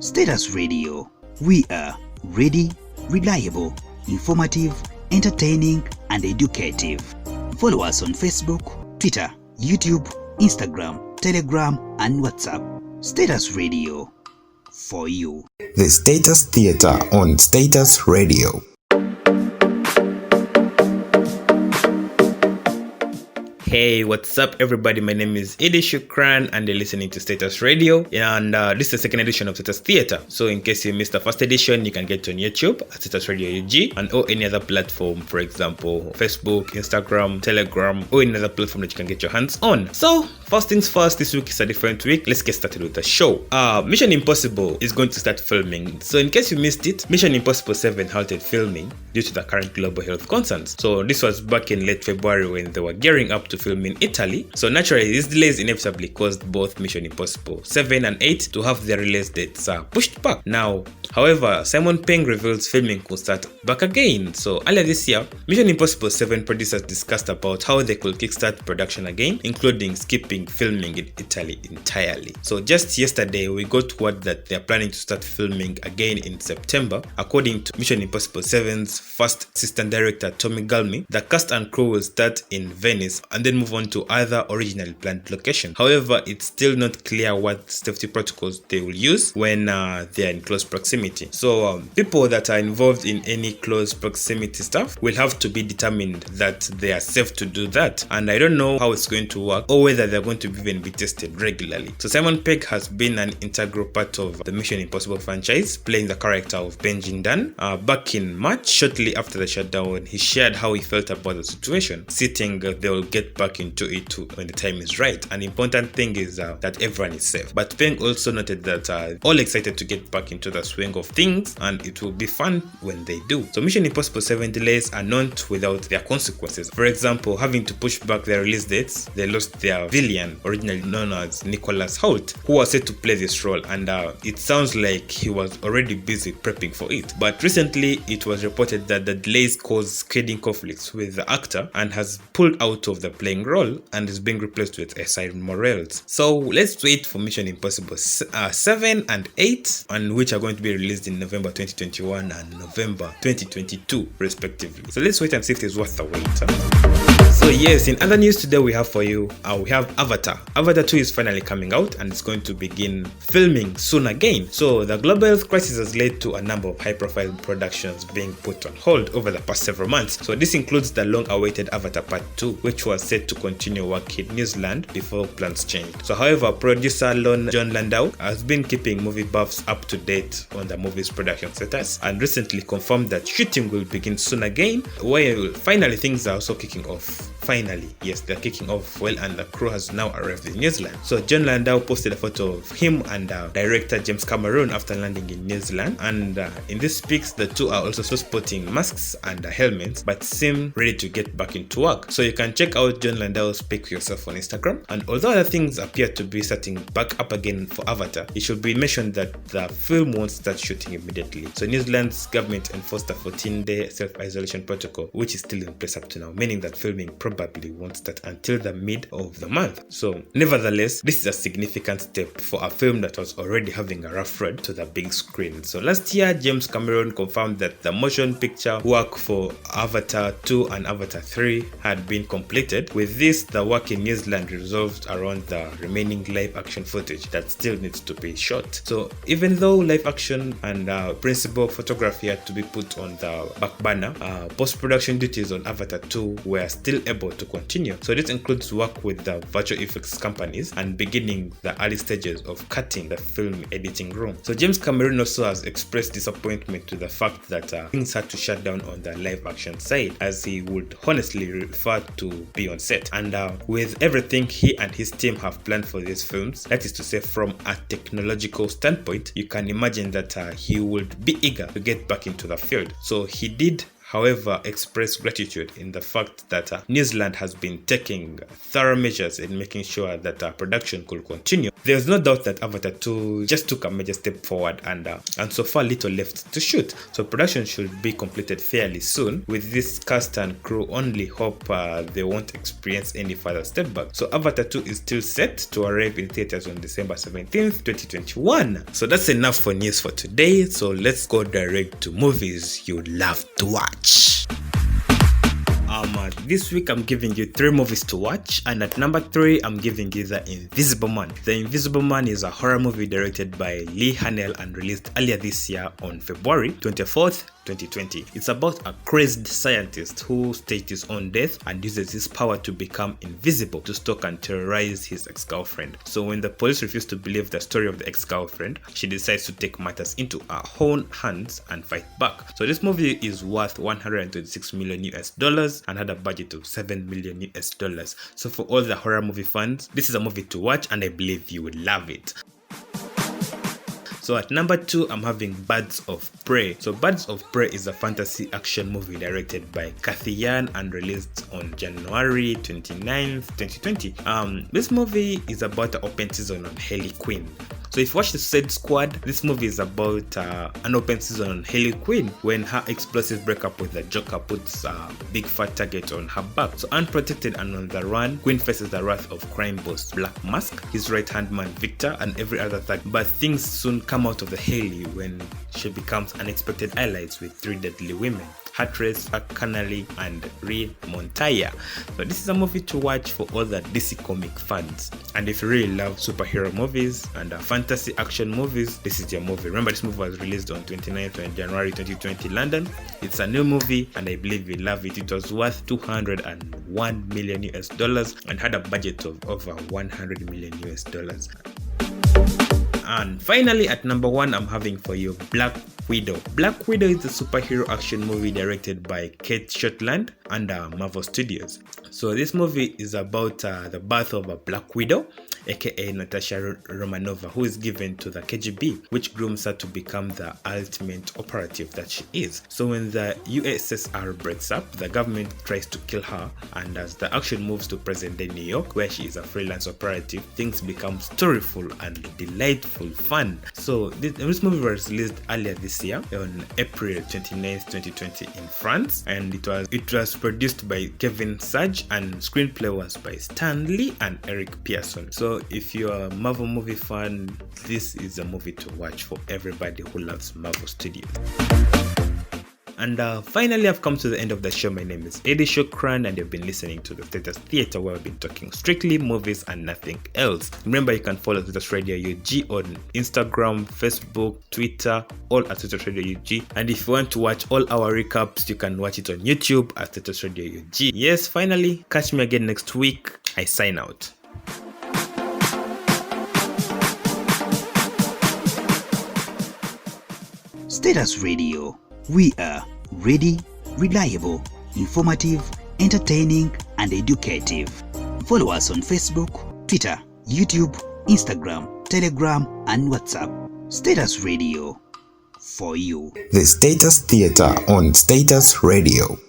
Status Radio. We are ready, reliable, informative, entertaining, and educative. Follow us on Facebook, Twitter, YouTube, Instagram, Telegram, and WhatsApp. Status Radio. For you. The Status Theater on Status Radio. Hey, what's up everybody? My name is Idi Shukran and you're listening to Status Radio, and this is the second edition of Status Theater. So in case you missed the first edition, you can get on YouTube at Status Radio UG and or any other platform, for example Facebook, Instagram, Telegram, or any other platform that you can get your hands on. So first things first, this week is a different week. Let's get started with the show. Mission Impossible is going to start filming. So in case you missed it, Mission Impossible 7 halted filming due to the current global health concerns. So this was back in late February when they were gearing up to film in Italy. So naturally, these delays inevitably caused both Mission Impossible 7 and 8 to have their release dates pushed back. Now, however, Simon Pegg reveals filming could start back again. So earlier this year, Mission Impossible 7 producers discussed about how they could kickstart production again, including skipping filming in Italy entirely. So just yesterday, we got word that they are planning to start filming again in September. According to Mission Impossible 7's first assistant director Tommy Galmi, the cast and crew will start in Venice and then move on to other originally planned location. However, it's still not clear what safety protocols they will use when they are in close proximity. So people that are involved in any close proximity stuff will have to be determined that they are safe to do that. And I don't know how it's going to work or whether they're going to even be tested regularly. So Simon Pegg has been an integral part of the Mission Impossible franchise, playing the character of Benji Dunn. Back in March, shortly after the shutdown, he shared how he felt about the situation, stating they will get back into it when the time is right. An important thing is that everyone is safe. But Pegg also noted that all excited to get back into the swing of things and it will be fun when they do. So Mission Impossible 7 delays are not without their consequences. For example, having to push back their release dates, they lost their villain, originally known as Nicholas Hoult, who was set to play this role, and it sounds like he was already busy prepping for it. But recently, it was reported that the delays caused scheduling conflicts with the actor and has pulled out of the playing role and is being replaced with Esai Morales. So let's wait for Mission Impossible 7 and 8, and which are going to be released in November 2021 and November 2022 respectively. So let's wait and see if it's worth the wait. So yes, in other news today we have for you, we have Avatar. Avatar 2 is finally coming out and it's going to begin filming soon again. So the global health crisis has led to a number of high-profile productions being put on hold over the past several months. So this includes the long-awaited Avatar Part 2, which was set to continue work in New Zealand before plans changed. So however, producer John Landau has been keeping movie buffs up to date on the movie's production status and recently confirmed that shooting will begin soon again, where finally things are also kicking off. Finally, yes, they're kicking off well and the crew has now arrived in New Zealand. So John Landau posted a photo of him and director James Cameron after landing in New Zealand, and in this pics the two are also sporting masks and helmets but seem ready to get back into work. So you can check out John Landau's pic yourself on Instagram. And although other things appear to be starting back up again for Avatar, it should be mentioned that the film won't start shooting immediately. So New Zealand's government enforced a 14-day self-isolation protocol, which is still in place up to now, meaning that filming probably won't start until the mid of the month. So nevertheless, this is a significant step for a film that was already having a rough road to the big screen. So last year, James Cameron confirmed that the motion picture work for Avatar 2 and Avatar 3 had been completed. With this, the work in New Zealand resolved around the remaining live action footage that still needs to be shot. So even though live action and principal photography had to be put on the back burner, post-production duties on Avatar 2 were still able to continue. So this includes work with the virtual effects companies and beginning the early stages of cutting the film editing room. So James Cameron also has expressed disappointment to the fact that things had to shut down on the live action side, as he would honestly prefer to be on set. And with everything he and his team have planned for these films, that is to say from a technological standpoint, you can imagine that he would be eager to get back into the field. So he did however, expressed gratitude in the fact that New Zealand has been taking thorough measures in making sure that production could continue. There's no doubt that Avatar 2 just took a major step forward, and so far little left to shoot. So production should be completed fairly soon. With this cast and crew, only hope they won't experience any further step back. So Avatar 2 is still set to arrive in theaters on December 17th, 2021. So that's enough for news for today. So let's go direct to movies you'd love to watch. This week I'm giving you 3 movies to watch, and at number 3 I'm giving you The Invisible Man. The Invisible Man is a horror movie directed by Lee Hanel and released earlier this year on February 24th, 2020. It's about a crazed scientist who staged his own death and uses his power to become invisible to stalk and terrorize his ex-girlfriend. So when the police refuse to believe the story of the ex-girlfriend, she decides to take matters into her own hands and fight back. So this movie is worth $126 million and had a budget of $7 million. So for all the horror movie fans, this is a movie to watch, and I believe you will love it. So at number 2, I'm having Birds of Prey. So Birds of Prey is a fantasy action movie directed by Cathy Yan and released on January 29th, 2020. This movie is about the open season on Harley Quinn. So if you watch the Suicide Squad, this movie is about an open season on Harley Quinn when her explosive breakup with the Joker puts a big fat target on her back. So unprotected and on the run, Quinn faces the wrath of crime boss Black Mask, his right-hand man Victor, and every other thug. But things soon come out of the Harley when she becomes unexpected allies with 3 deadly women: Huntress, Canary, and Reed Montoya. So this is a movie to watch for all the DC comic fans. And if you really love superhero movies and fantasy action movies, this is your movie. Remember, this movie was released on 29th of January 2020 London. It's a new movie and I believe you love it. It was worth $201 million and had a budget of over $100 million. And finally, at number 1, I'm having for you Black Widow. Black Widow is a superhero action movie directed by Kate Shortland under Marvel Studios. So this movie is about the birth of a Black Widow, aka Natasha Romanova, who is given to the KGB, which grooms her to become the ultimate operative that she is. So when the USSR breaks up, the government tries to kill her, and as the action moves to present-day New York, where she is a freelance operative, things become storyful and delightful fun. So this movie was released earlier this year on April 29th, 2020 in France, and it was produced by Kevin Sage and screenplay was by Stan Lee and Eric Pearson. So if you're a Marvel movie fan, this is a movie to watch for everybody who loves Marvel Studios. And finally, I've come to the end of the show. My name is Eddie Shukran and you've been listening to the Status Theater, where we've been talking strictly movies and nothing else. Remember, you can follow Status Radio UG on Instagram, Facebook, Twitter, all at Status Radio UG. And if you want to watch all our recaps, you can watch it on YouTube at Status Radio UG. Yes, finally, catch me again next week. I sign out. Status Radio. We are ready, reliable, informative, entertaining, and educative. Follow us on Facebook, Twitter, YouTube, Instagram, Telegram, and WhatsApp. Status Radio. For you. The Status Theater on Status Radio.